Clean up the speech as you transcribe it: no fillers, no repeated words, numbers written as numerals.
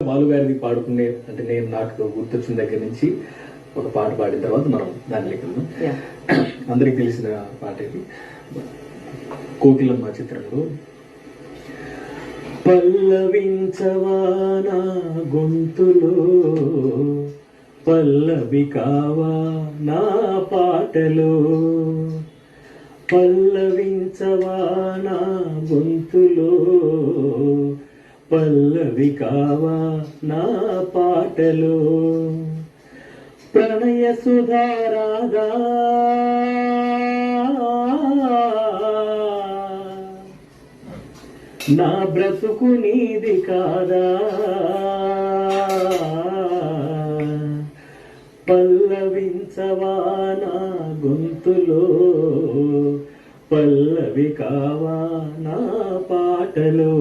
బాలు గారిది పాడుకునే అంటే నేను నాకు గుర్తొచ్చిన దగ్గర నుంచి ఒక పాట పాడిన తర్వాత మనం దానిలోకి వెళ్దాం. అందరికి తెలిసిన పాట ఇది. కోకిలమ్మ చిత్రంలో పల్లవించవా నా గొంతులో, పల్లవి కావా నా పాటలో, పల్లవించవా నా గొంతులో, పల్లవి కావా నా పాటలో, ప్రణయ సుధారాగా నా బ్రతుకు నీది కాదా, పల్లవించవా నా గొంతులో, పల్లవి కావా నా పాటలో.